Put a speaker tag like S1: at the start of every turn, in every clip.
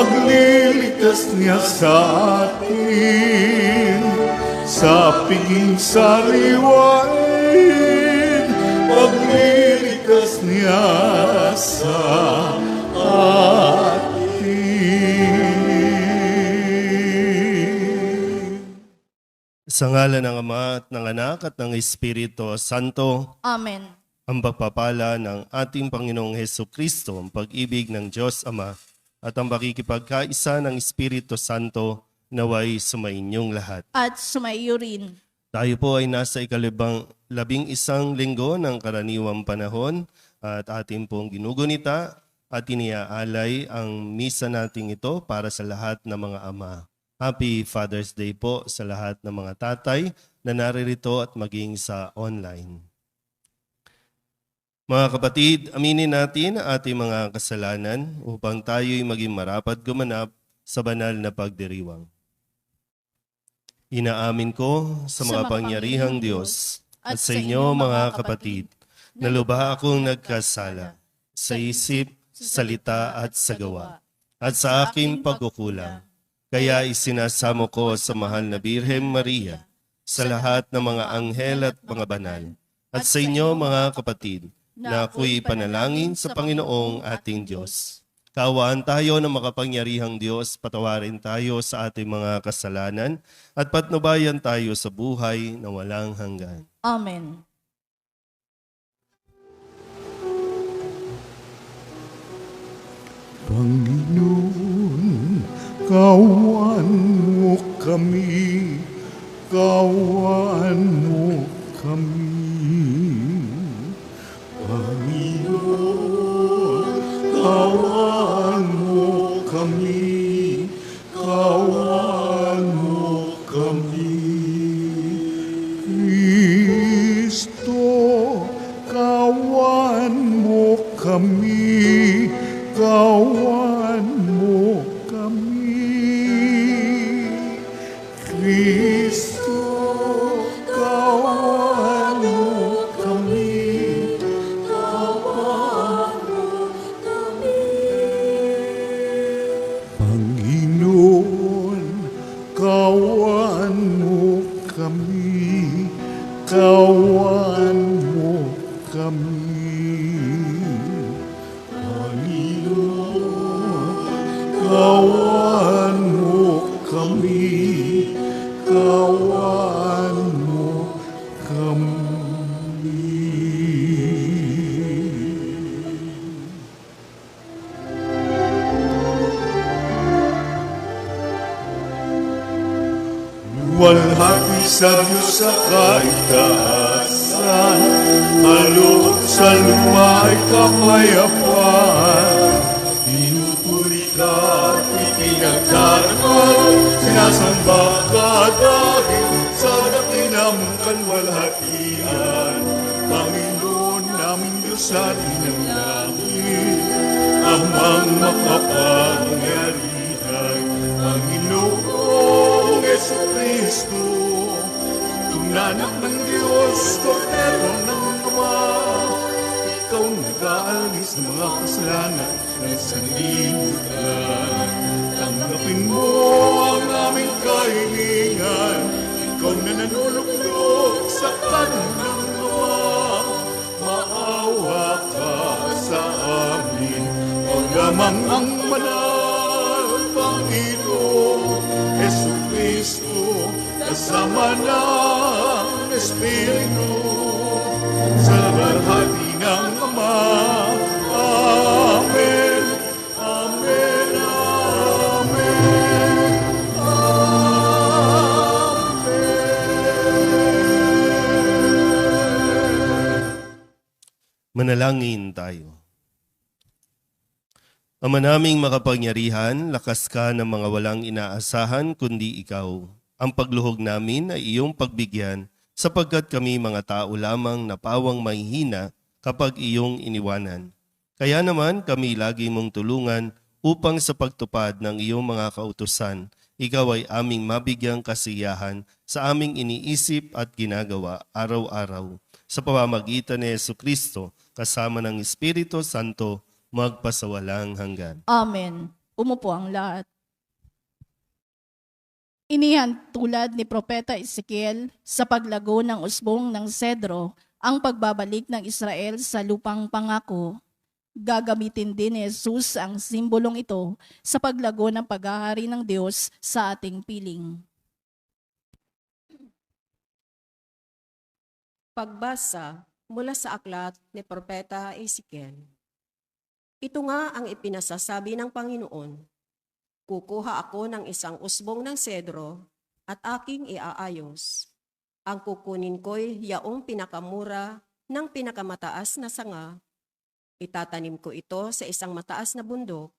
S1: pagliligtas niya sa atin, sa piging sariwain, pagliligtas niya sa atin.
S2: Sa ngalan ng Ama at ng Anak at ng Espiritu Santo,
S3: Amen.
S2: ang pagpapala ng ating Panginoong Hesukristo, ang pag-ibig ng Diyos Ama, at ang pakikipagkaisa ng Espiritu Santo naway sumainyong lahat.
S3: At sumaiyo rin.
S2: Tayo po ay nasa labing isang linggo ng karaniwang panahon at ating pong ginugunita at iniaalay ang misa nating ito para sa lahat ng mga ama. Happy Father's Day po sa lahat ng mga tatay na naririto at maging sa online. Mga kapatid, aminin natin ang ating mga kasalanan upang tayo'y maging marapat gumanap sa banal na pagdiriwang. Inaamin ko sa makapangyarihang Diyos at sa inyo mga kapatid na lubha akong nagkasala sa isip, salita at sa gawa at sa aking pagkukulang. Kaya isinasamo ko sa mahal na Birhen Maria, sa lahat ng mga anghel at mga banal, at sa inyo mga kapatid, na ako'y panalangin sa Panginoong ating Diyos. Kaawaan tayo ng makapangyarihang Diyos, patawarin tayo sa ating mga kasalanan, at patnubayan tayo sa buhay na walang hanggan.
S3: Amen.
S1: Panginoon, kawan mo kami, kawan mo kami. Panginoon, kawan mo kami, kawan mo kami. Kristo, kawan mo kami, kawan mo kami. Kristo, kawan mo kami, kawan mo kami. Panginoon, kawan mo kami, kawan mo kami. Kawan mo kami, kawan mo kami. Luwalhati sa Diyos sa kaitaasan, halog sa lupa ay kapayapaan. Pinupuri ka at ipinagdarasal, sinasamba ka dahil sa dakilang kalwalhatian. Panginoon naming Diyos natin ng langit, Amang makapangyarihan, Panginoong Jesucristo, Tungnanak ng Diyos, Kordero ng Ama, ikaw nag-aalis ng mga kasalanan ng sanlibutan. Tanggapin mo ang aming kahilingan, ikaw na nanulugdog sa kanan ng Ama. Maawa ka sa amin, o lamang ang banal, Panginoon Jesucristo, kasama ng Espiritu, sa labarhati ng Ama. Amen. Amen. Amen.
S2: Manalangin tayo. Ama naming makapangyarihan, lakas ka ng mga walang inaasahan kundi ikaw. Ang pagluhog namin ay iyong pagbigyan sapagkat kami mga tao lamang na pawang mahihina kapag iyong iniwanan. Kaya naman kami lagi mong tulungan upang sa pagtupad ng iyong mga kautusan, ikaw ay aming mabigyang kasiyahan sa aming iniisip at ginagawa araw-araw. Sa pamamagitan ni Jesucristo, kasama ng Espiritu Santo, magpasawalang hanggan.
S3: Amen. Umupo ang lahat. Inihan tulad ni Propeta Ezekiel sa paglago ng usbong ng Cedro ang pagbabalik ng Israel sa lupang pangako. Gagamitin din ni Jesus ang simbolong ito sa paglago ng paghahari ng Diyos sa ating piling.
S4: Pagbasa mula sa aklat ni Propeta Ezekiel. Ito nga ang ipinasasabi ng Panginoon. Kukuha ako ng isang usbong ng sedro at aking iaayos. Ang kukunin ko'y yaong pinakamura ng pinakamataas na sanga. Itatanim ko ito sa isang mataas na bundok,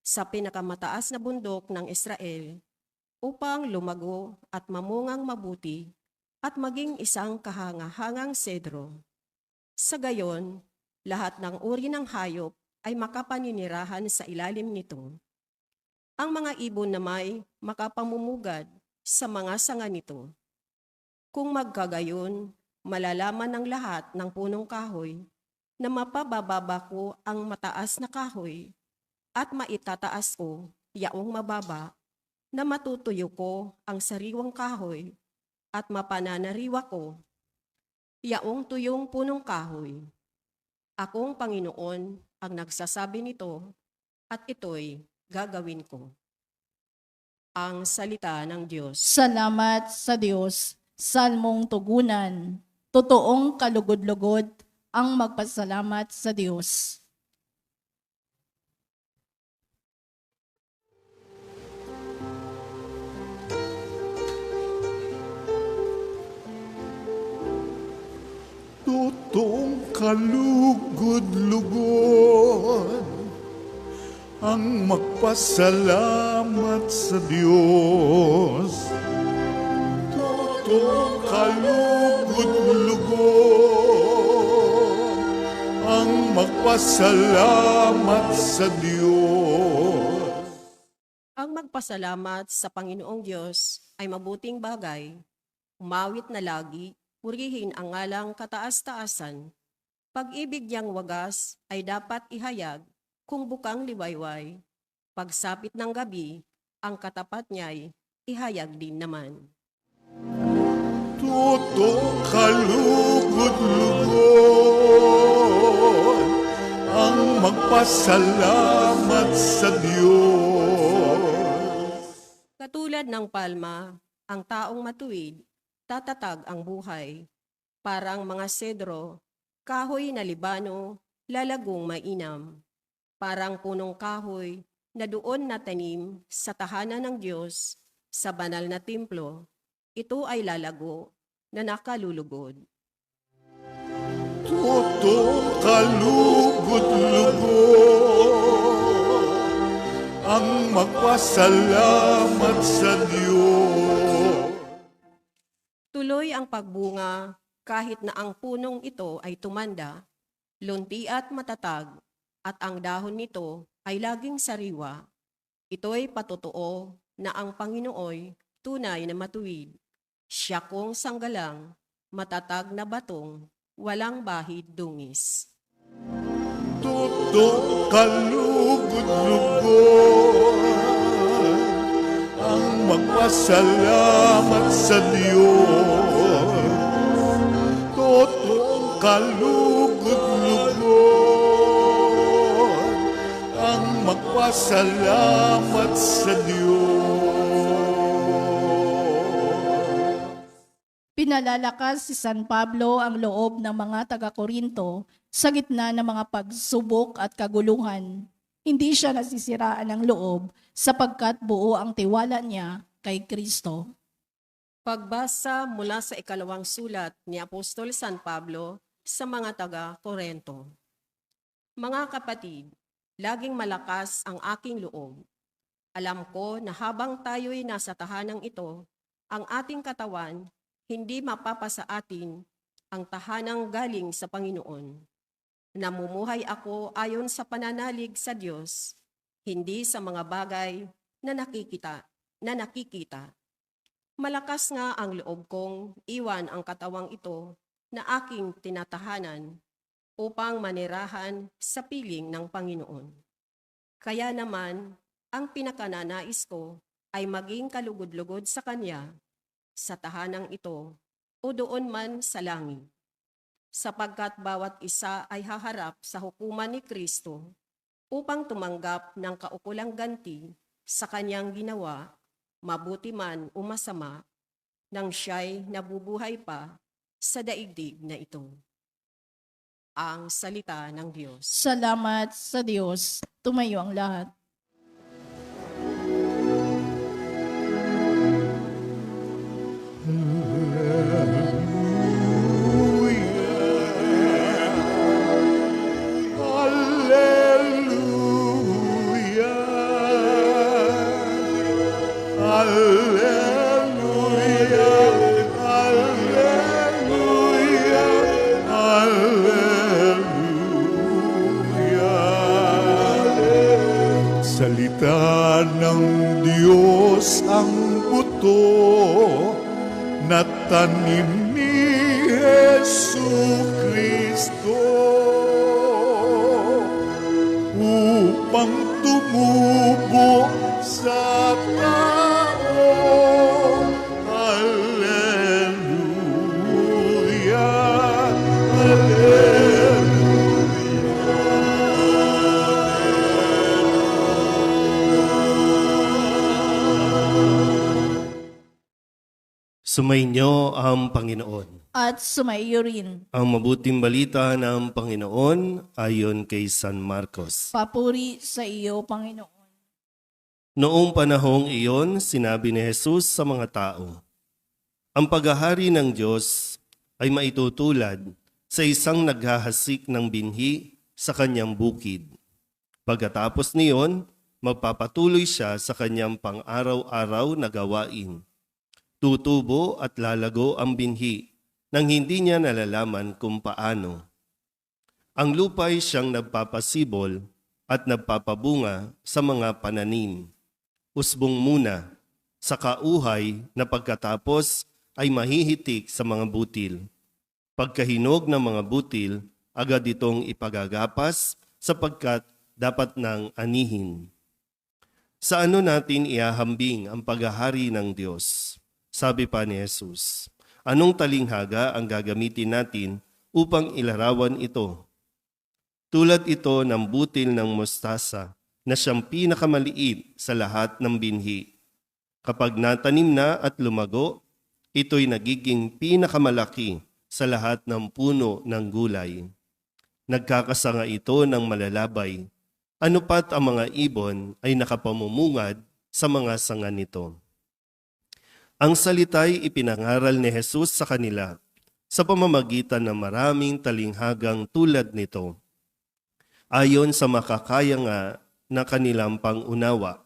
S4: sa pinakamataas na bundok ng Israel, upang lumago at mamungang mabuti at maging isang kahangahangang sedro. Sa gayon, lahat ng uri ng hayop ay makapaninirahan sa ilalim nito. Ang mga ibon na may makapamumugad sa mga sanga nito. Kung magkagayon, malalaman ng lahat ng punong kahoy na mapabababa ko ang mataas na kahoy at maitataas ko yaong mababa, na matutuyo ko ang sariwang kahoy at mapananariwa ko yaong tuyong punong kahoy. Akong Panginoon ang nagsasabi nito at ito'y gagawin ko. Ang salita ng Diyos.
S3: Salamat sa Diyos, salmong tugunan, totoong kalugod-lugod ang magpasalamat sa Diyos.
S1: Totoong kalugod-lugod ang magpasalamat sa Diyos. Totoong kalugod-lugod ang magpasalamat sa Diyos.
S4: Ang magpasalamat sa Panginoong Diyos ay mabuting bagay, umawit na lagi, purihin ang ngalang kataas-taasan. Pag-ibig niyang wagas ay dapat ihayag kung bukang liwayway. Pagsapit ng gabi, ang katapat niya'y ihayag din naman.
S1: Totoong kalugod-lugod ang magpasalamat sa Diyos.
S4: Katulad ng palma, ang taong matuwid, tatatag ang buhay. Parang mga sedro, kahoy na Libano, lalagong mainam. Parang punong kahoy na doon natanim sa tahanan ng Diyos, sa banal na templo, ito ay lalago na nakalulugod.
S1: Totoong kalugod-lugod ang magpasalamat sa Diyos.
S4: Tuloy ang pagbunga kahit na ang punong ito ay tumanda, lunti at matatag, at ang dahon nito ay laging sariwa. Ito'y patotoo na ang Panginooy tunay na matuwid. Siya kong sanggalang, matatag na batong, walang bahid dungis.
S1: Totoong kalugod-lugod ang magpasalamat sa Diyos. Totoong kalugod-lugod ang magpasalamat sa Diyos.
S3: Pinalalakas si San Pablo ang loob ng mga taga-Korinto sa gitna ng mga pagsubok at kaguluhan. Hindi siya nasisiraan ng loob sapagkat buo ang tiwala niya kay Kristo.
S4: Pagbasa mula sa ikalawang sulat ni Apostol San Pablo sa mga taga-Korento. Mga kapatid, laging malakas ang aking loob. Alam ko na habang tayo'y nasa tahanang ito, ang ating katawan hindi mapapasa atin ang tahanang galing sa Panginoon. Namumuhay ako ayon sa pananalig sa Diyos, hindi sa mga bagay na nakikita. Malakas nga ang loob kong iwan ang katawang ito na aking tinatahanan upang manirahan sa piling ng Panginoon. Kaya naman, Ang pinakananais ko ay maging kalugod-lugod sa Kanya sa tahanang ito o doon man sa langit, sapagkat bawat isa ay haharap sa hukuman ni Kristo upang tumanggap ng kaukulang ganti sa Kanyang ginawa, mabuti man o masama, nang siya'y nabubuhay pa sa daigdig na ito. Ang salita ng Diyos.
S3: Salamat sa Diyos. Tumayo ang lahat.
S1: Salita ng Diyos ang buto na tanim ni Jesucristo upang tumubo sa tao. Alleluia, Alleluia.
S2: Sumainyo ang Panginoon.
S3: At sumaiyo rin.
S2: Ang mabuting balita ng Panginoon ayon kay San Marcos.
S3: Papuri sa iyo, Panginoon.
S2: Noong panahong iyon, sinabi ni Jesus sa mga tao, ang paghahari ng Diyos ay maitutulad sa isang naghahasik ng binhi sa kanyang bukid. Pagkatapos niyon, magpapatuloy siya sa kanyang pang-araw-araw na gawain. Tutubo at lalago ang binhi nang hindi niya nalalaman kung paano. Ang lupa'y siyang nagpapasibol at nagpapabunga sa mga pananim. Usbong muna, sa kauhay na pagkatapos ay mahihitik sa mga butil. Pagkahinog ng mga butil, agad itong ipagagapas sapagkat dapat nang anihin. Sa ano natin iahambing ang paghahari ng Diyos? Sabi pa ni Jesus, anong talinghaga ang gagamitin natin upang ilarawan ito? Tulad ito ng butil ng mustasa na siyang pinakamaliit sa lahat ng binhi. Kapag natanim na at lumago, ito'y nagiging pinakamalaki sa lahat ng puno ng gulay. Nagkakasanga ito ng malalabay. Ano pat ang mga ibon ay nakapamumungad sa mga sanga nito. Ang salita'y ipinangaral ni Jesus sa kanila sa pamamagitan ng maraming talinghagang tulad nito, ayon sa makakaya nga na kanilang pangunawa.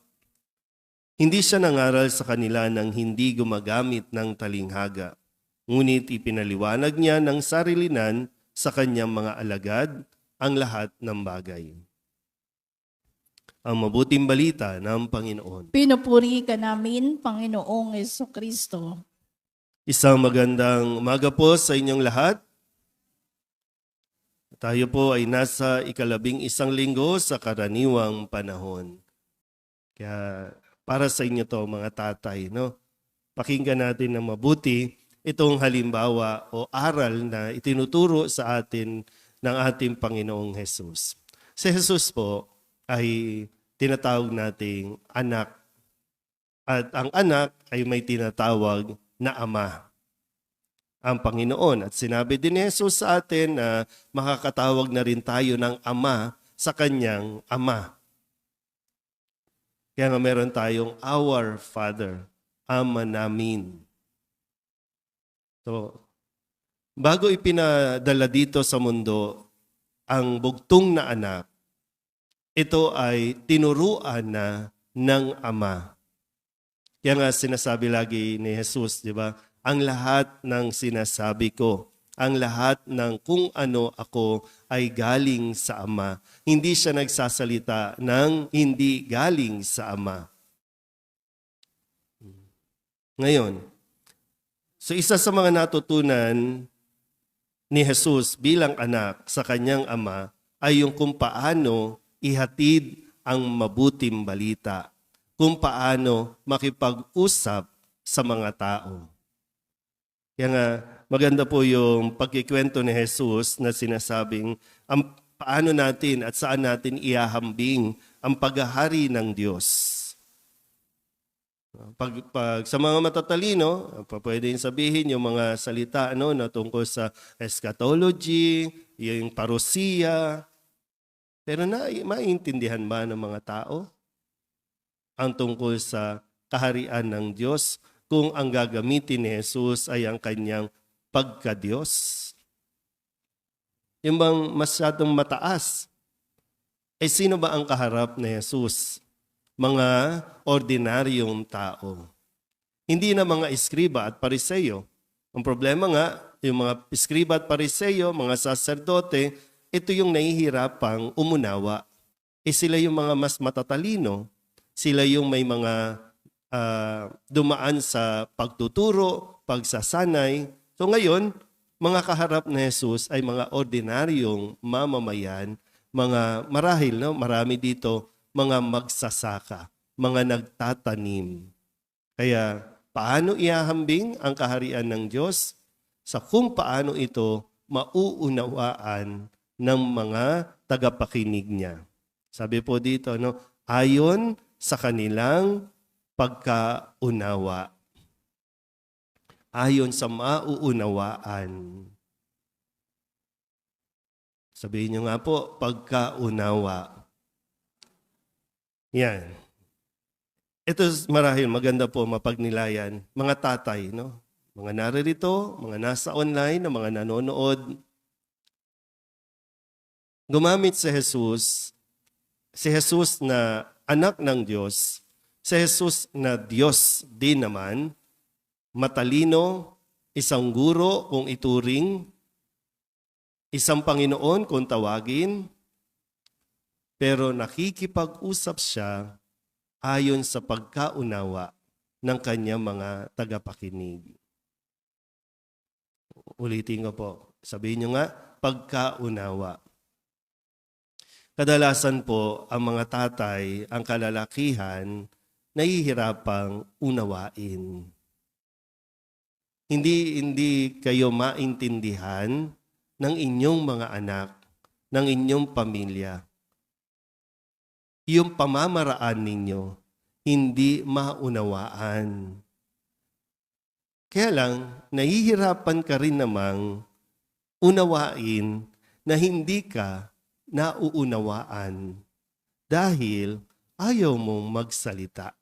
S2: Hindi siya nangaral sa kanila ng hindi gumagamit ng talinghaga, ngunit ipinaliwanag niya ng sarilinan sa kanyang mga alagad ang lahat ng bagay. Ang mabuting balita ng Panginoon.
S3: Pinupuri ka namin, Panginoong Jesucristo.
S2: Isang magandang umaga po sa inyong lahat. Tayo po ay nasa 11 linggo sa karaniwang panahon. Kaya para sa inyo to mga tatay, no? Pakinggan natin ng mabuti itong halimbawa o aral na itinuturo sa atin ng ating Panginoong Jesus. Si Jesus po ay tinatawag nating anak. At ang anak ay may tinatawag na ama. Ang Panginoon. At sinabi din ni Jesus sa atin na makakatawag na rin tayo ng ama sa kanyang ama. Kaya nga meron tayong our Father, ama namin. So, bago ipinadala dito sa mundo ang bugtong na anak, ito ay tinuruan na ng Ama. Kaya nga sinasabi lagi ni Jesus, di ba? Ang lahat ng sinasabi ko, ang lahat ng kung ano ako ay galing sa Ama. Hindi siya nagsasalita ng hindi galing sa Ama. Ngayon, so isa sa mga natutunan ni Jesus bilang anak sa kanyang ama ay yung kung paano ihatid ang mabuting balita kung paano makipag-usap sa mga tao. Kaya nga, maganda po yung pagkikwento ni Jesus na sinasabing paano natin at saan natin iahambing ang paghahari ng Diyos. Pag sa mga matatalino, pwedeng sabihin yung mga salita na tungkol sa eschatology, yung parousia. Pero maintindihan ba ng mga tao ang tungkol sa kaharian ng Diyos kung ang gagamitin ni Jesus ay ang kanyang pagka-Diyos? Yung bang masyadong mataas? Sino ba ang kaharap ni Jesus? Mga ordinaryong tao. Hindi na mga iskriba at pariseyo. Ang problema nga, yung mga iskriba at pariseyo, mga saserdote, ito yung nahihirapang umunawa. Sila yung mga mas matatalino. Sila yung may mga dumaan sa pagtuturo, pagsasanay. So ngayon, mga kaharap na Jesus ay mga ordinaryong mamamayan, mga marahil, marami dito, mga magsasaka, mga nagtatanim. Kaya paano iahambing ang kaharian ng Diyos? Sa kung paano ito mauunawaan ng mga tagapakinig niya. Sabi po dito, ayon sa kanilang pagkaunawa. Ayon sa mauunawaan. Sabihin niyo nga po, pagkaunawa. Yan. Ito marahil maganda po mapagnilayan. Mga tatay, mga naririto, mga nasa online, mga nanonood. Gumamit si Jesus na anak ng Diyos, si Jesus na Diyos din naman, matalino, isang guro kung ituring, isang Panginoon kung tawagin, pero nakikipag-usap siya ayon sa pagkaunawa ng kanyang mga tagapakinig. Ulitin ko po. Sabihin nyo nga, pagkaunawa. Kadalasan po, ang mga tatay, ang kalalakihan, nahihirapang unawain. Hindi kayo maintindihan ng inyong mga anak, ng inyong pamilya. Yung pamamaraan ninyo, hindi maunawaan. Kaya lang, nahihirapan ka rin namang unawain na hindi ka nauunawaan dahil ayaw mong magsalita.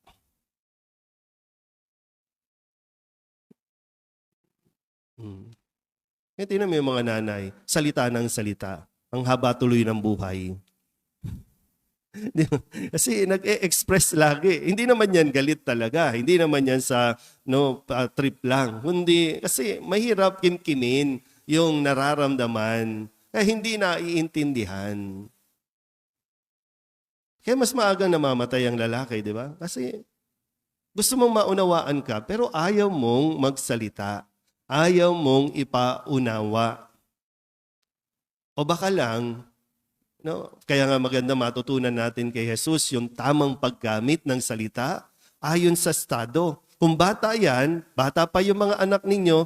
S2: Tingnan mo yung mga nanay, salita ng salita, ang haba tuloy ng buhay. Kasi nag-e-express lagi. Hindi naman yan galit talaga. Hindi naman yan sa trip lang. Kundi kasi mahirap kimkimin yung nararamdaman. Hindi naiintindihan. Kaya mas maagang namamatay ang lalaki, di ba? Kasi gusto mong maunawaan ka, pero ayaw mong magsalita. Ayaw mong ipaunawa. O baka lang, kaya nga maganda matutunan natin kay Jesus yung tamang paggamit ng salita ayon sa estado. Kung bata yan, bata pa yung mga anak ninyo,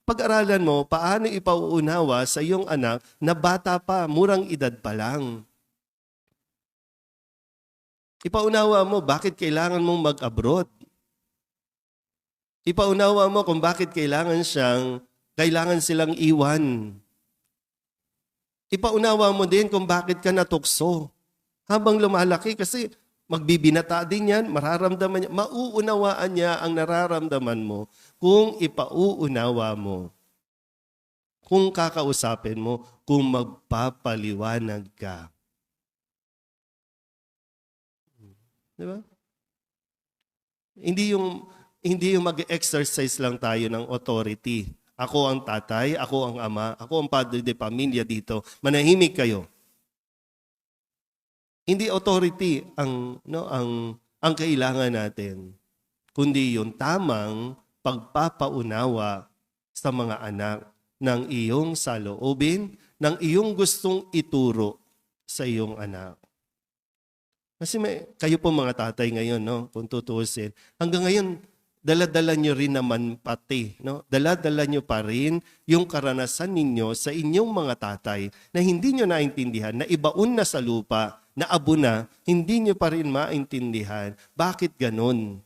S2: pag-aralan mo paano ipauunawa sa iyong anak na bata pa, murang edad pa lang. Ipaunawa mo bakit kailangan mong mag-abroad. Ipaunawa mo kung bakit kailangan silang iwan. Ipaunawa mo din kung bakit ka natukso. Habang lumalaki kasi magbibinata din yan, mararamdaman niya, mauunawaan niya ang nararamdaman mo kung ipauunawa mo. Kung kakausapin mo, kung magpapaliwanag ka. Di ba? Hindi yung mag-exercise lang tayo ng authority. Ako ang tatay, ako ang ama, ako ang padre de pamilya dito. Manahimik kayo. Hindi authority ang kailangan natin, kundi yung tamang pagpapaunawa sa mga anak ng iyong saloobin, ng iyong gustong ituro sa iyong anak. Kasi kayo po mga tatay ngayon, no? Kung tutuusin. Hanggang ngayon, dala-dala nyo rin naman pati. No? Dala-dala nyo pa rin yung karanasan ninyo sa inyong mga tatay na hindi nyo naintindihan, na ibaon na sa lupa, na abo na, hindi nyo pa rin maintindihan. Bakit ganun?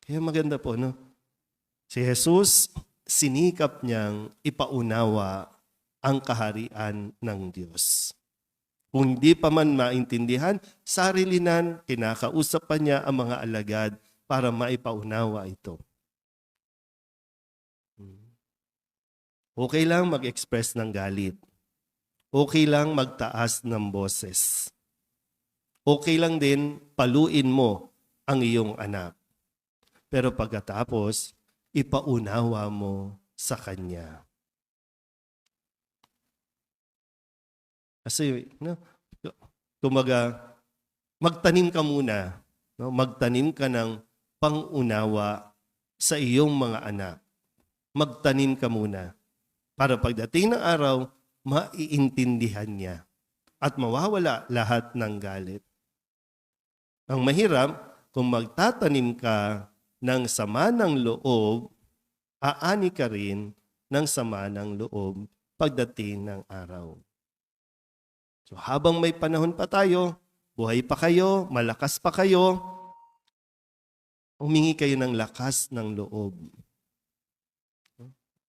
S2: Kaya maganda po, no? Si Jesus, sinikap niyang ipaunawa ang kaharian ng Diyos. Kung di pa man maintindihan, sarilinan, kinakausap pa niya ang mga alagad para maipaunawa ito. Okay lang mag-express ng galit. Okay lang magtaas ng boses. Okay lang din paluin mo ang iyong anak. Pero pagkatapos, ipaunawa mo sa Kanya. Kasi, no, kumaga, magtanim ka muna. No? Magtanim ka ng pangunawa sa iyong mga anak. Magtanim ka muna. Para pagdating ng araw, maiintindihan niya. At mawawala lahat ng galit. Ang mahirap, kung magtatanim ka ng sama ng loob, aani ka rin ng sama ng loob pagdating ng araw. So habang may panahon pa tayo, buhay pa kayo, malakas pa kayo, humingi kayo ng lakas ng loob.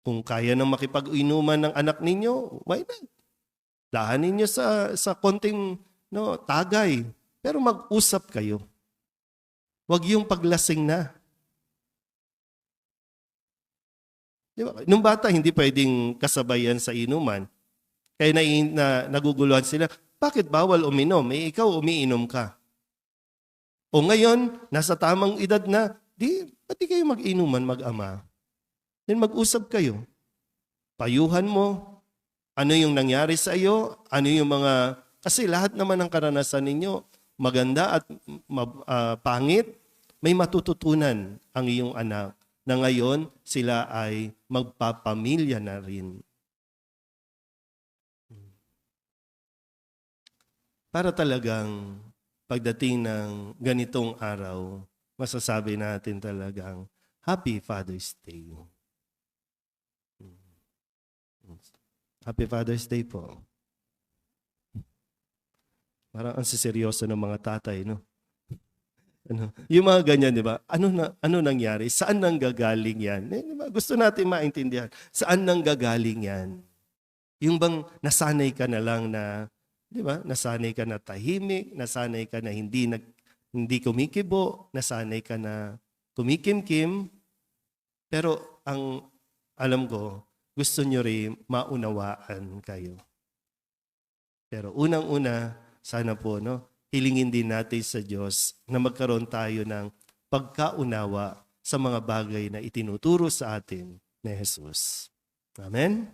S2: Kung kaya nang makipag-inuman ng anak ninyo, why not? Dahanin nyo sa konting tagay, pero mag-usap kayo. Huwag yung paglasing na. Diba? Nung bata, hindi pwedeng kasabayan sa inuman. Kaya naguguluhan sila, bakit bawal uminom? Ikaw umiinom ka. O ngayon, nasa tamang edad na, pati kayo mag-inuman, mag-ama. Then mag-usap kayo. Payuhan mo, ano yung nangyari sa iyo, ano yung mga, kasi lahat naman ng karanasan ninyo, maganda at pangit, may matututunan ang iyong anak na ngayon sila ay magpapamilya na rin. Para talagang pagdating ng ganitong araw, masasabi natin talagang Happy Father's Day. Happy Father's Day po. Parang ang siseryoso ng mga tatay, no? Yung mga ganyan, di ba? Ano nangyari? Saan nanggagaling yan? Diba? Gusto natin maintindihan. Saan nanggagaling yan? Yung bang nasanay ka na lang na, di ba? Nasanay ka na tahimik, nasanay ka na hindi kumikibo, nasanay ka na kumikimkim. Pero ang alam ko, gusto nyo rin maunawaan kayo. Pero unang-una, sana po, hilingin din natin sa Diyos na magkaroon tayo ng pagkaunawa sa mga bagay na itinuturo sa atin ni Jesus. Amen?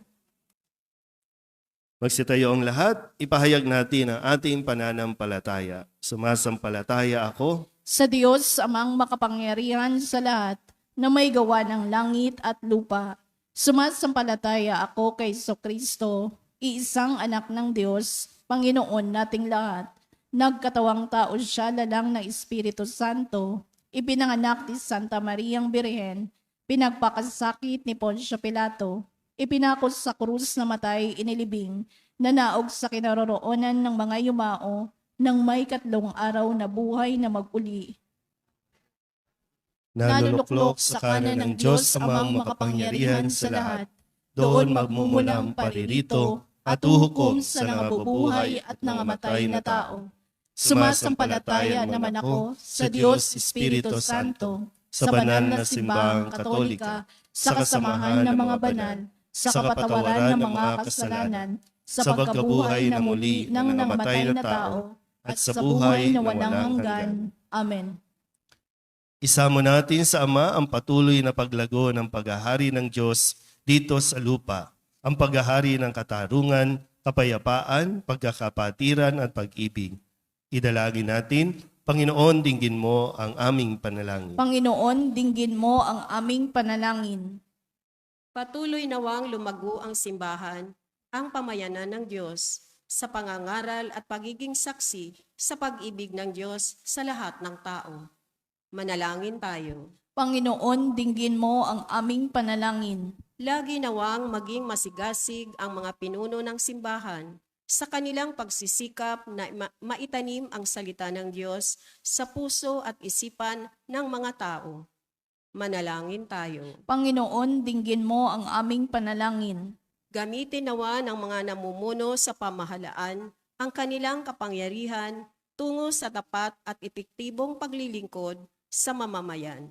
S2: Magsitayo ang lahat, ipahayag natin ang ating pananampalataya. Sumasampalataya ako
S3: Sa Diyos, amang makapangyarihan sa lahat, na may gawa ng langit at lupa. Sumasampalataya ako kay Kristo, iisang anak ng Diyos, Panginoon nating lahat. Nagkatawang tao siya lalang ng Espiritu Santo, ipinanganak ni Santa Mariang Birhen, pinagpakasakit ni Poncio Pilato, ipinakos sa krus na matay inilibing, nanaog sa kinaroroonan ng mga yumao, nang may 3 araw na buhay na mag-uli.
S2: naluluklok sa kanan ng Diyos amang makapangyarihan sa lahat. Doon magmumulang paririto at uhukom sa nangabubuhay at nangamatay na tao.
S3: Sumasampalataya naman ako sa Diyos Espiritu Santo, sa banal na simbahang Katolika, sa kasamahan ng mga banal, sa kapatawaran ng mga kasalanan, sa pagkabuhay na muli ng nangamatay na tao, at sa buhay na walang hanggan. Amen.
S2: Isama natin sa Ama ang patuloy na paglago ng paghahari ng Diyos dito sa lupa, ang paghahari ng katarungan, kapayapaan, pagkakapatiran at pag-ibig. Idalangin natin, Panginoon, dinggin mo ang aming panalangin.
S3: Panginoon, dinggin mo ang aming panalangin.
S4: Patuloy nawang lumago ang simbahan, ang pamayanan ng Diyos, sa pangangaral at pagiging saksi sa pag-ibig ng Diyos sa lahat ng tao. Manalangin tayo.
S3: Panginoon, dinggin mo ang aming panalangin.
S4: Lagi nawang maging masigasig ang mga pinuno ng simbahan sa kanilang pagsisikap na maitanim ang salita ng Diyos sa puso at isipan ng mga tao. Manalangin tayo.
S3: Panginoon, dinggin mo ang aming panalangin.
S4: Gamitin nawa ng mga namumuno sa pamahalaan ang kanilang kapangyarihan tungo sa tapat at epektibong paglilingkod sa mamamayan.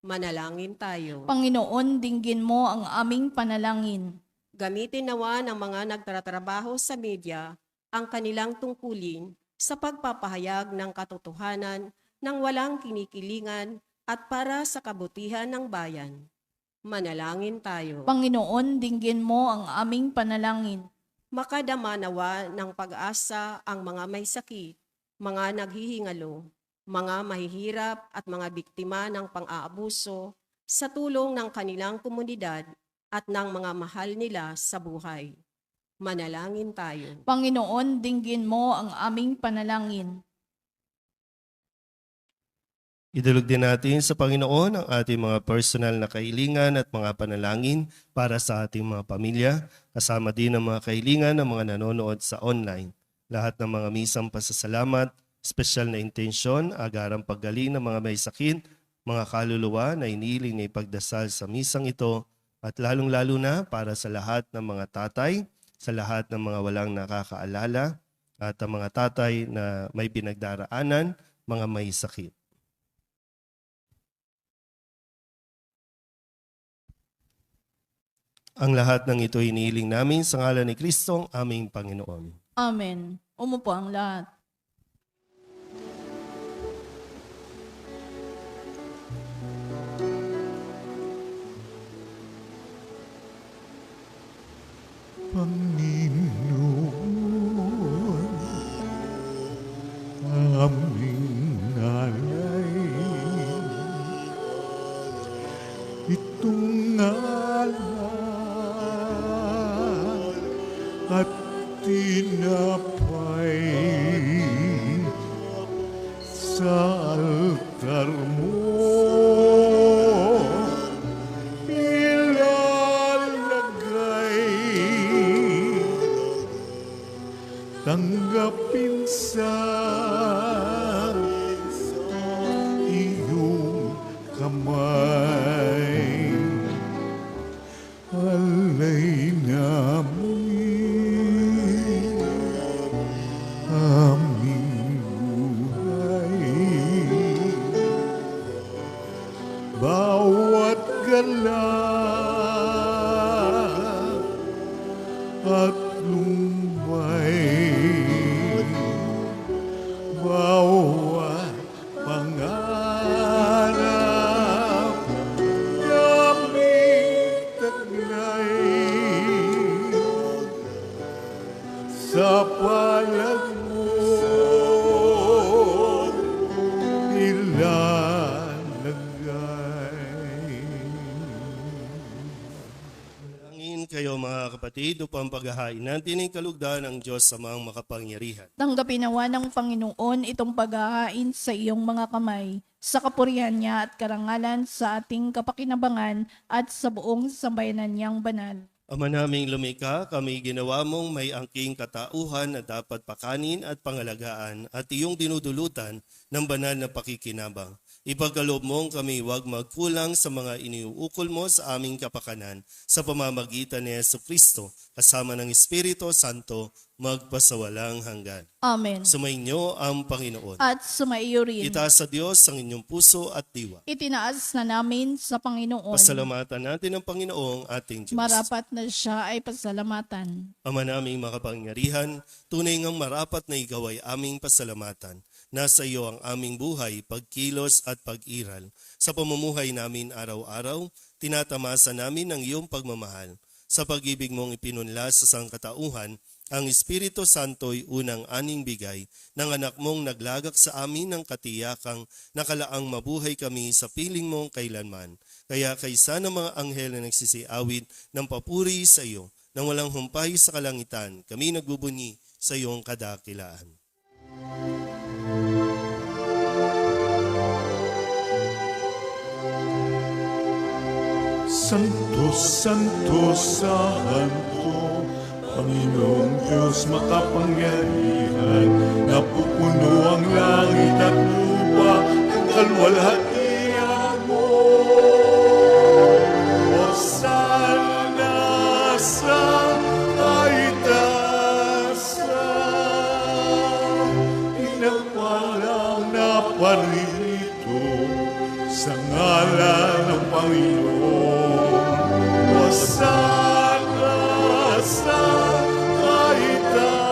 S4: Manalangin tayo.
S3: Panginoon, dinggin mo ang aming panalangin.
S4: Gamitin nawa ng mga nagtatrabaho sa media ang kanilang tungkulin sa pagpapahayag ng katotohanan ng walang kinikilingan at para sa kabutihan ng bayan. Manalangin tayo.
S3: Panginoon, dinggin mo ang aming panalangin.
S4: Makadama nawa ng pag-asa ang mga may sakit, mga naghihingalo, mga mahihirap at mga biktima ng pang-aabuso sa tulong ng kanilang komunidad at ng mga mahal nila sa buhay. Manalangin tayo.
S3: Panginoon, dinggin mo ang aming panalangin.
S2: Idulog din natin sa Panginoon ang ating mga personal na kahilingan at mga panalangin para sa ating mga pamilya, kasama din ang mga kahilingan ng mga nanonood sa online. Lahat ng mga misang pasasalamat, espesyal na intensyon, agarang paggaling ng mga may sakit, mga kaluluwa na iniling na ipagdasal sa misang ito, at lalong-lalo na para sa lahat ng mga tatay, sa lahat ng mga walang nakakaalala, at ang mga tatay na may pinagdaraanan, mga may sakit. Ang lahat ng ito hinihiling namin sa ngalan ni Kristo, ang aming Panginoon.
S3: Amen. Umupo ang lahat.
S1: Panginoon, aming alay, itong alay at tinapay sa altar mo. Tanggapin sa iyong kamay, alay namin aming buhay. Bawat galak at lumbay, bawat pangarap naming taglay sa palad mo ilalagay.
S2: Manalangin kayo mga kapatid upang paghahain natin ang kalugdan ng Diyos sa mga makapangyarihan.
S3: Tanggapin nawa ng Panginoon itong paghahain sa iyong mga kamay, sa kapurihan niya at karangalan sa ating kapakinabangan at sa buong sambayanan niyang banal.
S2: Ama naming lumikha, kami ginawa mong may angking katauhan na dapat pakanin at pangalagaan at iyong dinudulutan ng banal na pakikinabang. Ipagkaloob mong kami huwag magkulang sa mga iniuukol mo sa aming kapakanan sa pamamagitan ni Jesucristo kasama ng Espiritu Santo magpasawalang hanggan.
S3: Amen.
S2: Sumainyo ang Panginoon.
S3: At sumaiyo rin.
S2: Itaas sa Diyos ang inyong puso at diwa.
S3: Itinaas na namin sa Panginoon.
S2: Pasalamatan natin ang Panginoong ating Diyos.
S3: Marapat na siya ay pasalamatan.
S2: Ama naming makapangyarihan, tunay ngang marapat na ikaw ay aming pasalamatan. Nasa iyo ang aming buhay, pagkilos at pag-iral. Sa pamumuhay namin araw-araw, tinatamasa namin ang iyong pagmamahal. Sa pag-ibig mong ipinunla sa sangkatauhan, ang Espiritu Santo'y unang aning bigay ng anak mong naglagak sa amin ng katiyakang nakalaang mabuhay kami sa piling mong kailanman. Kaya kaysa ng mga anghel na nagsisiawit ng papuri sa iyo, nang walang humpay sa kalangitan, kami nagbubunyi sa iyong kadakilaan.
S1: Santo, Santo, Santo, Panginoong Diyos makapangyarihan, napupuno ang langit at lupa ng kalwalhatian mo. Hosana sa kaitaasan, pinagpalang na paririto sa ngalan ng Panginoon. Hosana sa kaitaasan.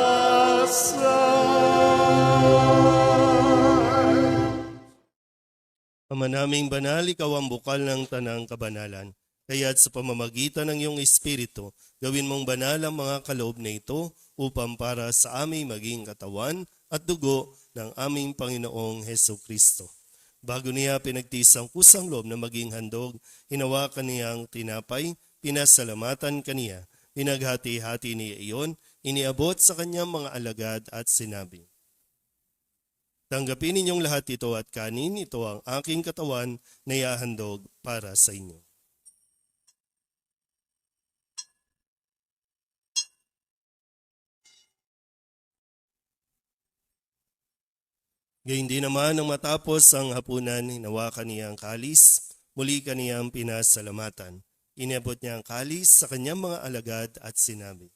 S2: Ama naming banal, ikaw ang bukal ng tanang kabanalan. Kaya't sa pamamagitan ng iyong Espiritu, gawin mong banal ang mga kaloob na ito upang para sa aming maging katawan at dugo ng aming Panginoong Heso Kristo. Bago niya pinagtiis ang kusang loob na maging handog, hinawakan niya ang tinapay, pinasalamatan kaniya, pinaghati-hati niya iyon, iniabot sa kanyang mga alagad at sinabi, "Tanggapin ninyong lahat ito at kanin, ito ang aking katawan na ihahandog para sa inyo." Gayun din naman nang matapos ang hapunan, hinawakan niya ang kalis, muli kaniyang pinasalamatan. Iniabot niya ang kalis sa kanyang mga alagad at sinabi,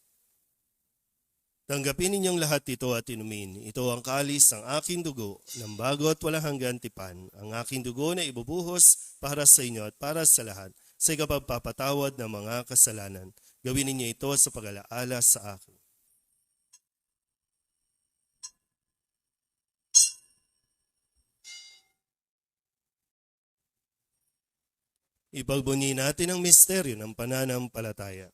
S2: "Tanggapin ninyong lahat ito at inumin. Ito ang kalis ng aking dugo, ng bago at walang hanggan tipan. Ang aking dugo na ibubuhos para sa inyo at para sa lahat, sa ikapagpapatawad ng mga kasalanan. Gawin ninyo ito sa pag-alaala sa akin." Ipagbunyi natin ang misteryo ng pananampalataya.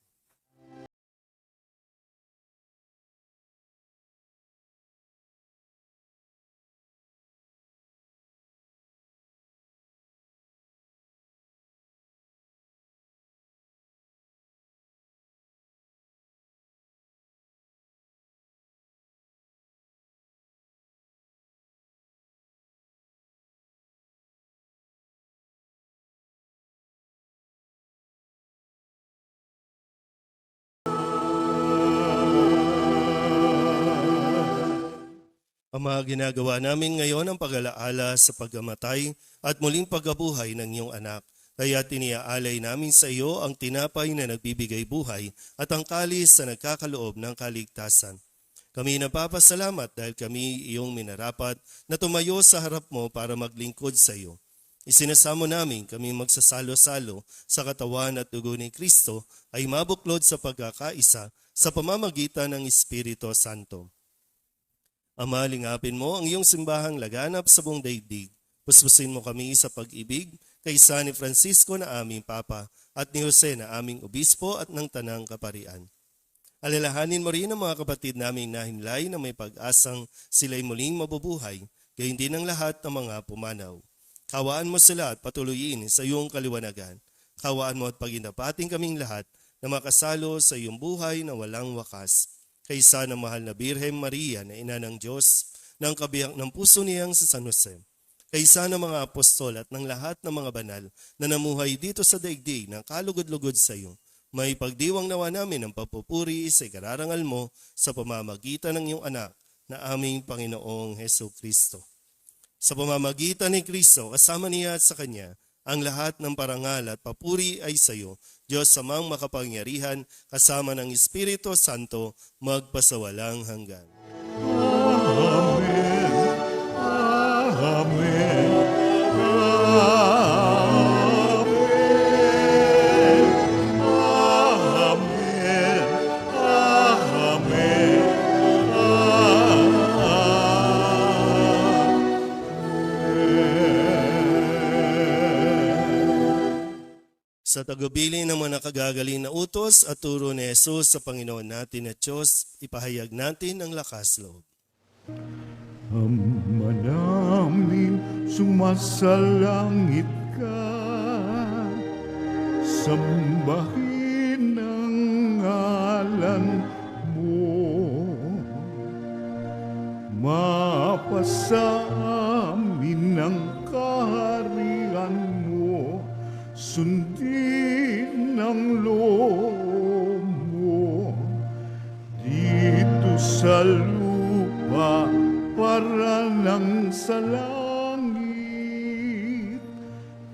S2: Ama, ginagawa namin ngayon ang pag-alaala sa pagkamatay at muling pagkabuhay ng iyong anak. Kaya tiniaalay namin sa iyo ang tinapay na nagbibigay buhay at ang kalis na nagkakaloob ng kaligtasan. Kami napapasalamat dahil kami iyong minarapat na tumayo sa harap mo para maglingkod sa iyo. Isinasamo namin kami magsasalo-salo sa katawan at dugo ni Kristo ay mabuklod sa pagkakaisa sa pamamagitan ng Espiritu Santo. Ama, lingapin mo ang iyong simbahang laganap sa buong daigdig. Puspusin mo kami sa pag-ibig kaysa ni Francisco na aming Papa at ni Jose na aming Obispo at ng Tanang Kaparian. Alalahanin mo rin ang mga kapatid naming nahinlay na may pag-asang sila'y muling mabubuhay, gayon din ang lahat ng mga pumanaw. Kawaan mo sila at patuloyin sa iyong kaliwanagan. Kawaan mo at paginapating kaming lahat na makasalo sa iyong buhay na walang wakas. Kaysa ng mahal na Birhen Maria na ina ng Diyos, ng kabiyak ng puso niyang sa San Jose, kaysa ng mga apostol at ng lahat ng mga banal na namuhay dito sa daigdig ng kalugod-lugod sa iyo, may pagdiwang nawa namin ang papupuri sa ikararangal mo sa pamamagitan ng iyong anak na aming Panginoong Heso Kristo. Sa pamamagitan ni Kristo, kasama niya at sa Kanya, ang lahat ng parangal at papuri ay sa iyo, Diyos amang makapangyarihan, kasama ng Espiritu Santo, magpasawalang hanggan.
S1: Amen. Amen. Amen. Amen.
S2: Sa tagubilin ng mga nakagagaling na utos at turo ni Jesus sa Panginoon natin at Diyos, ipahayag natin ang lakas loob.
S1: Ama namin, sumasalangit ka, sambahin ang ngalan mo, sa amin ang kaharian mo, sundin ang loob mo dito sa lupa para lang sa langit.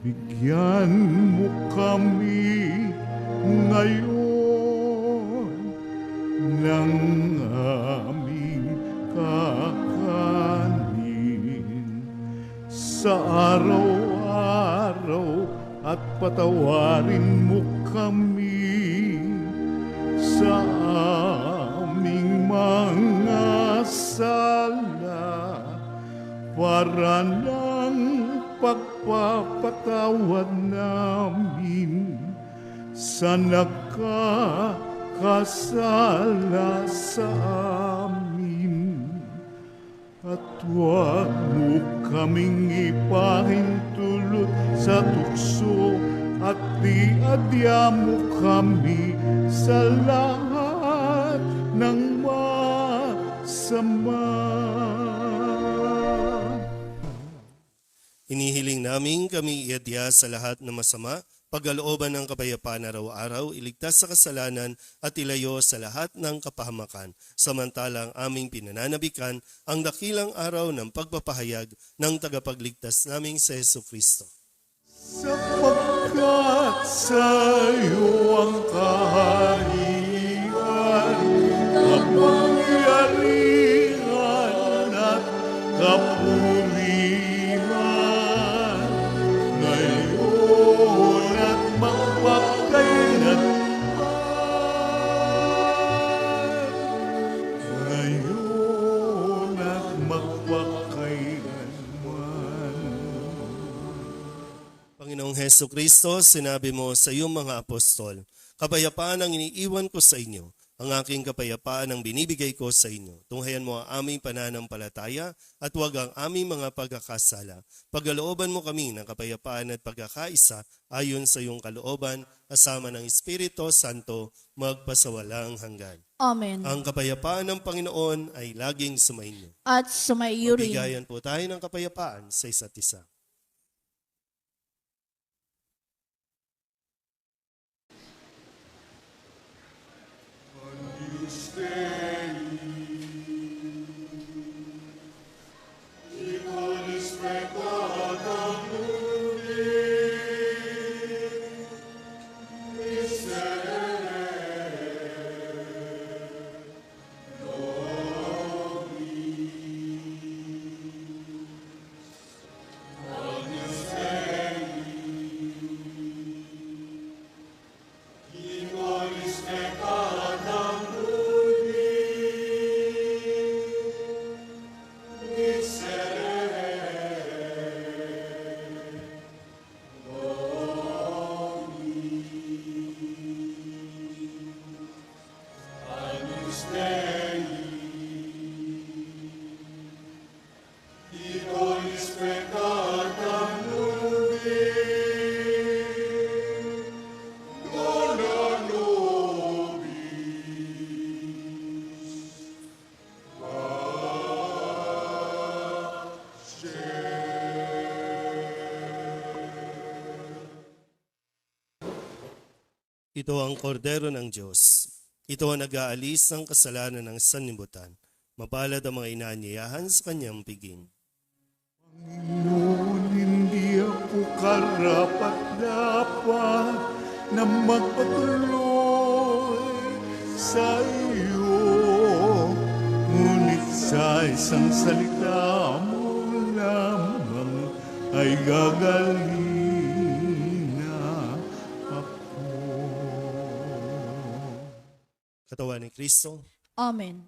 S1: Bigyan mo kami ngayon ng aming kakanin sa araw-araw, at patawarin mo kami sa aming mga sala para ng pagpapatawad namin sa nakakasala sa amin. At huwag mo kaming ipahintulot sa tukso, at diadya mo kami sa lahat ng masama.
S2: Inihiling namin kami iadya sa lahat ng masama, pagkalooban ng kapayapaan araw-araw, iligtas sa kasalanan at ilayo sa lahat ng kapahamakan, samantalang aming pinananabikan ang dakilang araw ng pagpapahayag ng tagapagligtas naming si Jesucristo.
S1: Sapagkat sa'yo ang kaharian, kapangyarihan at kapurihan, ngayon at magpakailanman. Ngayon at magpakailanman.
S2: Panginoong Jesucristo, sinabi mo sa iyong mga apostol, kapayapaan ang iniiwan ko sa inyo, ang aking kapayapaan ang binibigay ko sa inyo. Tunghayan mo ang aming pananampalataya at huwag ang aming mga pagkakasala. Pagkalooban mo kami ng kapayapaan at pagkakaisa ayon sa iyong kalooban, kasama ng Espiritu Santo, magpasawalang hanggan.
S3: Amen.
S2: Ang kapayapaan ng Panginoon ay laging sumainyo.
S3: At sumaiyo rin.
S2: Bigayan po tayo ng kapayapaan sa isa't isa. Ito ang kordero ng Diyos. Ito ang nag-aalis ng kasalanan ng sanlibutan. Mapalad ang mga inaanyayahan sa kanyang piging.
S1: Panginoon, hindi ako karapat-dapat na magpatuloy sa iyo. Ngunit sa isang salita mo lamang ay gagaling na ako.
S2: Katawan ni Kristo.
S3: Amen.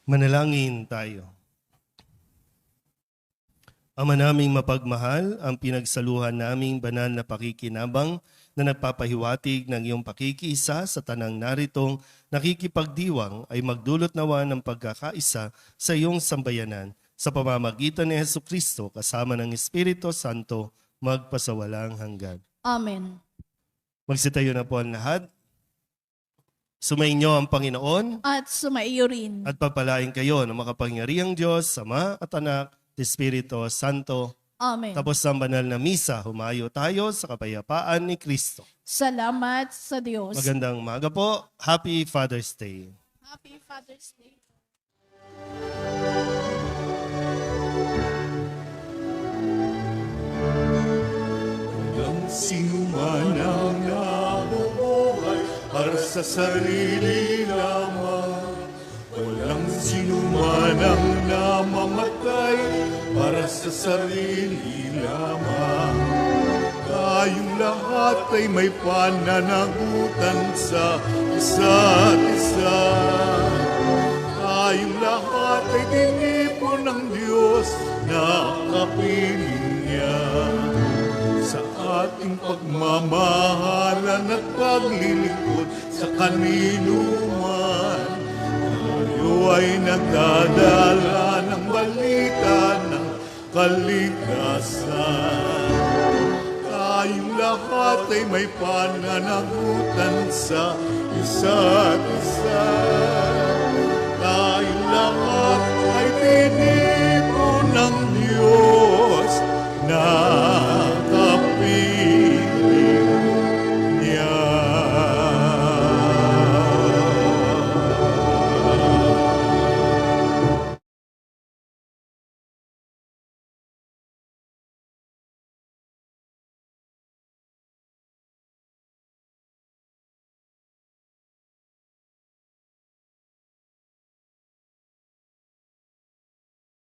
S2: Manalangin tayo. Ama naming mapagmahal, ang pinagsaluhan naming banal na pakikinabang na nagpapahiwatig ng iyong pakikiisa sa tanang naritong nakikipagdiwang ay magdulot nawa ng pagkakaisa sa iyong sambayanan sa pamamagitan ni Jesucristo kasama ng Espiritu Santo magpasawalang hanggan.
S3: Amen.
S2: Magsitayo na po ang lahat. Sumainyo ang Panginoon
S3: At sumaiyo rin.
S2: at papalain kayo ng makapangyarihang Diyos, Ama at Anak, Espiritu Santo.
S3: Amen.
S2: Tapos ang banal na misa, humayo tayo sa kapayapaan ni Kristo.
S3: Salamat sa Diyos.
S2: Magandang umaga po. Happy Father's Day.
S3: Happy Father's Day.
S1: Walang sino man ang nabubuhay para sa sarili lamang. Walang sino man ang namamatay para sa sarili lamang. Tayong lahat ay may pananagutan sa isa't isa. Tayong lahat ay tinipon ng Diyos na kapiling niya. Sa ating pagmamahalan at paglilingkod sa kanino man, tayo ay nagdadala ng balita ng kalikasan. Tayong lahat ay may pananagutan sa isa't isa.